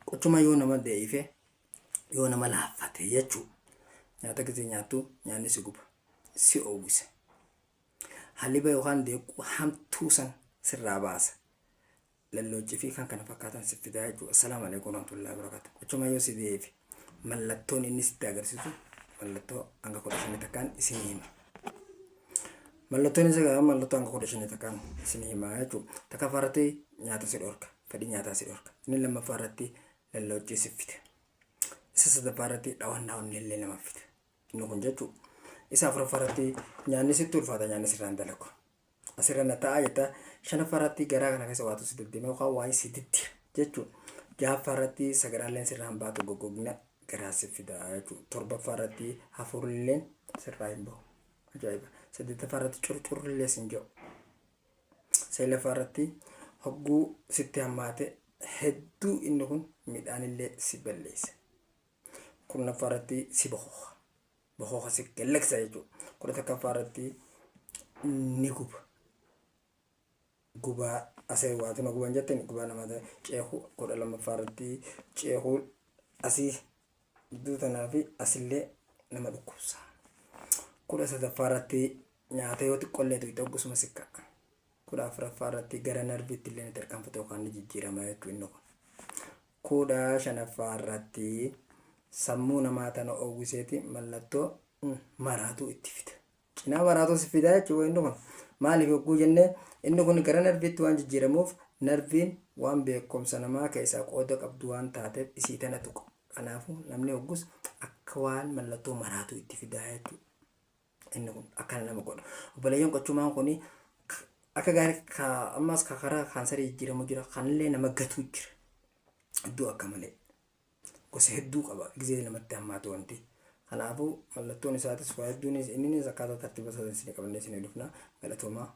qochuma yoo nama deeyife yoo nama laaffate jechuudha. Nyaata gisee nyaatu nyaanni si guba si oowwisa. Haliba yookaan deequu hamtuu san sirraa baasa. Lalloochii fi kan kana fakkaatan si fidaa jechuudha. Assalaamu alaikum warahmatullahi wabarakatuh. Qochuma yoo si deeyife mallattoon inni sitti agarsiisu mallattoo hanga 15 takkaan isin hima. Mallattoon isa gara mallattoo hanga 15 takkaan isin hima jechuudha. Takka farratee nyaata si dhorka. Fedhii nyaataa si dhorka. Inni lammaffaa irratti lalloochii si fide. Isa sadaffaa irratti dhawannaa illee nama fide. Inni kun jechuudha. Isa afuraffaa irratti nyaanni sitti ulfaata nyaanni sirraan dalagu. Asirra taa'aa jetta shanaffaa irratti garaa kana keessa waatu si deddeema yookaan waa'ee si diddi jechuudha. Ja'affaa irratti sagaraaleen sirraan baatu goggogna garaa si fida jechuudha. Torbaffaa irratti hafuurilleen sirraa hin bahu. Ajaa'iba. Saddeettaffaa irratti curcurrillee sin jiru. Saglaffaa irratti hogguu sitti hammaate hedduu inni kun midhaanillee si balleessa. Kurnaffaa irratti si bohoha. Bohoha si gallaksa jechuudha. 11ffaa irratti ni guba. Gubaa asee waatu na guban jettani gubaa namaa ceekuu 12ffaa irratti ceekuu asii iddoo tanaa fi asillee nama dhukkubsa. 13ffaa irratti nyaata yoo xiqqollee tuqxe oggusuma sikka. 14ffaa irratti gara narbiitti illee ni tarkaanfata yookaan ni jijjiirama jechuudha inni kun. 15ffaa irratti sammuu namaa tana oowwiseeti mallattoo maraatu itti fida. Cinaa maraatu si fida jechuudha inni kun. Maaliif yogguu jennee inni kun gara narbiitti waan jijjiiramuuf narbiin waan beekumsa namaa keessaa qooda qabdu waan taateef isii tana tuqu. Kanaafuu namni hoggus akka waan mallattoo maraatu itti fidaa jechuudha. Inni kun akkana nama godha. Obboleeyyan qochumaan kun akka gaarii ammas karaa kaansarii jijjiiramu jira kanillee nama gatu jira. Iddoo akka malee gosa hedduu qaba gizee namatti hammaatu wanti. Kanaafuu mallattoon isaatis waa hedduunis innis akkaataa tartiiba isaa isin qabannee isin dhufna galatoomaa.